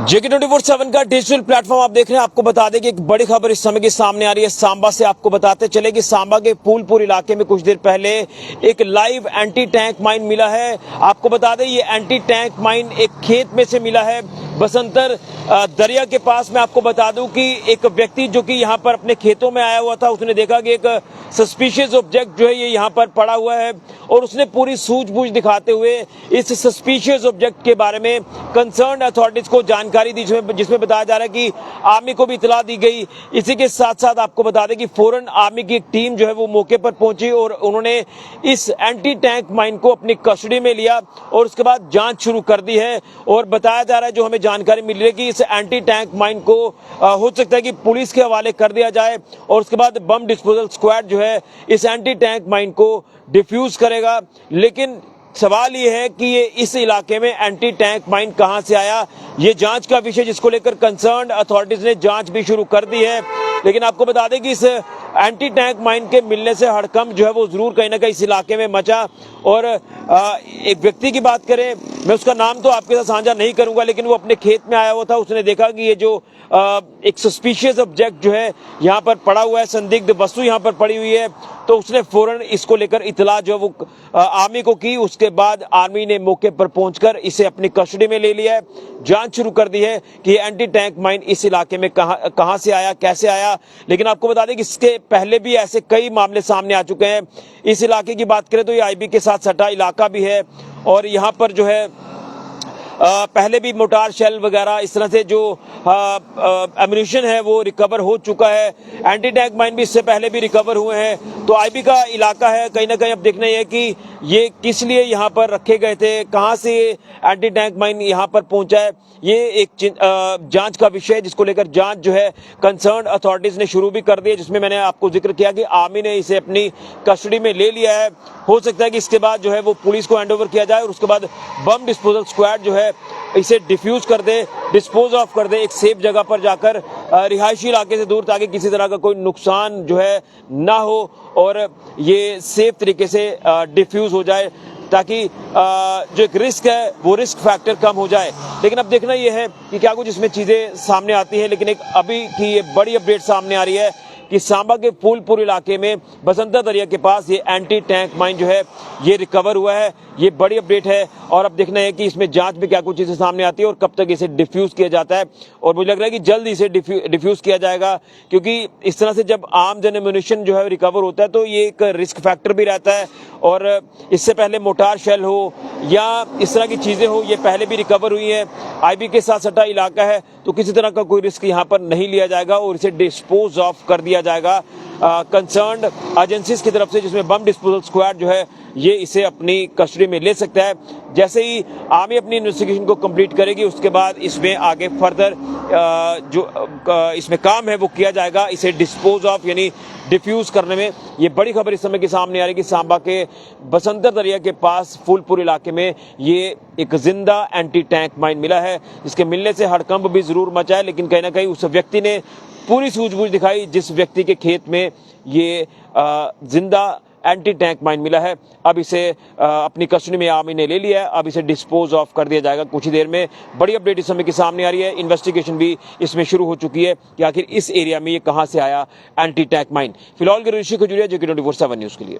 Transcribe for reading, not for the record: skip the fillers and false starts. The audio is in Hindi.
जेके 24/7 का डिजिटल प्लेटफॉर्म आप देख रहे हैं। आपको बता दें कि एक बड़ी खबर इस समय की सामने आ रही है सांबा से। आपको बताते चले कि सांबा के फूलपुर इलाके में कुछ देर पहले एक लाइव एंटी टैंक माइन मिला है। आपको बता दें ये एंटी टैंक माइन एक खेत में से मिला है बसंतर दरिया के पास। मैं आपको बता दूं कि एक व्यक्ति जो कि यहाँ पर अपने खेतों में आया हुआ था, उसने देखा कि एक सस्पिशियस ऑब्जेक्ट जो है ये यहाँ पर पड़ा हुआ है और उसने पूरी सूझबूझ दिखाते हुए इस सस्पिशियस ऑब्जेक्ट के बारे में कंसर्न अथॉरिटीज को जानकारी दी, जिसमें बताया जा रहा है कि आर्मी को भी इतला दी गई। इसी के साथ साथ आपको बता दें कि फौरन आर्मी की एक टीम जो है वो मौके पर पहुंची और उन्होंने इस एंटी टैंक माइन को अपनी कस्टडी में लिया और उसके बाद जांच शुरू कर दी है। और बताया जा रहा है, जो हमें जानकारी मिल रही है कि इस एंटी टैंक माइन को हो सकता है कि पुलिस के हवाले कर दिया जाए और उसके बाद बम डिस्पोजल स्क्वाड जो है इस एंटी टैंक माइन को डिफ्यूज करेगा। लेकिन सवाल ये है कि ये इस इलाके में एंटी टैंक माइन कहां से आया, ये जांच का विषय, जिसको लेकर कंसर्न अथॉरिटीज ने जांच भी शुरू कर दी है। लेकिन आपको बता दें कि इस एंटी टैंक माइन के मिलने से हड़कंप जो है वो जरूर कहीं ना कहीं इस इलाके में मचा। और एक व्यक्ति की बात करें, मैं उसका नाम तो आपके साथ साझा नहीं करूंगा, लेकिन वो अपने खेत में आया हुआ था। उसने देखा कि ये जो एक सस्पिशियस ऑब्जेक्ट जो है यहाँ पर पड़ा हुआ है, संदिग्ध वस्तु यहाँ पर पड़ी हुई है, तो उसने फौरन इसको लेकर इतला जो वो आर्मी को की। उसके बाद आर्मी ने मौके पर पहुंचकर इसे अपनी कस्टडी में ले लिया है, जांच शुरू कर दी है कि ये एंटी टैंक माइन इस इलाके में कहां से आया, कैसे आया। लेकिन आपको बता दें कि इसके पहले भी ऐसे कई मामले सामने आ चुके हैं। इस इलाके की बात करें तो ये आईबी के साथ सटा इलाका भी है और यहाँ पर जो है पहले भी मोटार शेल वगैरह इस तरह से जो एम्यूनिशन है वो रिकवर हो चुका है। एंटी टैंक माइन भी इससे पहले भी रिकवर हुए हैं। तो आईबी का इलाका है, कहीं ना कहीं अब देखना है कि ये किस लिए यहाँ पर रखे गए थे, कहाँ से एंटी टैंक माइन यहाँ पर पहुंचा है, ये एक जांच का विषय है, जिसको लेकर जांच जो है कंसर्न अथॉरिटीज ने शुरू भी कर दी है, जिसमें मैंने आपको जिक्र किया कि आर्मी ने इसे अपनी कस्टडी में ले लिया है। हो सकता है कि इसके बाद जो है वो पुलिस को हैंडओवर किया जाए और उसके बाद बम डिस्पोजल स्क्वाड जो है इसे डिफ्यूज कर दे, डिस्पोज ऑफ कर दे एक सेफ जगह पर जाकर, रिहायशी इलाके से दूर, ताकि किसी तरह का कोई नुकसान जो है ना हो और ये सेफ तरीके से डिफ्यूज हो जाए, ताकि जो एक रिस्क है वो रिस्क फैक्टर कम हो जाए। लेकिन अब देखना यह है कि क्या कुछ इसमें चीजें सामने आती हैं। लेकिन एक अभी की ये बड़ी अपडेट सामने आ रही है कि सांबा के फूलपुर इलाके में बसंतर दरिया के पास ये एंटी टैंक माइन जो है ये रिकवर हुआ है। ये बड़ी अपडेट है और अब देखना है कि इसमें जांच में क्या कुछ चीजें सामने आती है और कब तक इसे डिफ्यूज किया जाता है। और मुझे लग रहा है कि जल्द इसे डिफ्यूज किया जाएगा, क्योंकि इस तरह से जब आम जन एम्यूनिशन जो है रिकवर होता है तो ये एक रिस्क फैक्टर भी रहता है। और इससे पहले मोटार शेल हो या इस तरह की चीजें हो, ये पहले भी रिकवर हुई है। आईबी के साथ सटा इलाका है तो किसी तरह का कोई रिस्क यहाँ पर नहीं लिया जाएगा और इसे डिस्पोज ऑफ कर दिया जाएगा कंसर्न्ड एजेंसीज की तरफ से, जिसमें बम डिस्पोजल स्क्वाड जो है ये इसे अपनी कस्टडी में ले सकता है। जैसे ही आर्मी अपनी इन्वेस्टिगेशन को कंप्लीट करेगी उसके बाद इसमें आगे फर्दर जो इसमें काम है वो किया जाएगा, इसे डिस्पोज ऑफ यानी डिफ्यूज करने में। ये बड़ी खबर इस समय के सामने आ रही है कि सांबा के बसंतर दरिया के पास फूलपुर इलाके में ये एक जिंदा एंटी टैंक माइन मिला है, जिसके मिलने से हड़कंप भी जरूर मचा है। लेकिन कहीं ना कहीं उस व्यक्ति ने पूरी सूझबूझ दिखाई जिस व्यक्ति के खेत में ये जिंदा एंटी टैंक माइन मिला है। अब इसे अपनी कस्टडी में आर्मी ने ले लिया है, अब इसे डिस्पोज ऑफ कर दिया जाएगा कुछ ही देर में। बड़ी अपडेट इस समय के सामने आ रही है। इन्वेस्टिगेशन भी इसमें शुरू हो चुकी है कि आखिर इस एरिया में ये कहां से आया एंटी टैंक माइन। फिलहाल के ऋषि खजूरिया, जेके 24/7 न्यूज के लिए।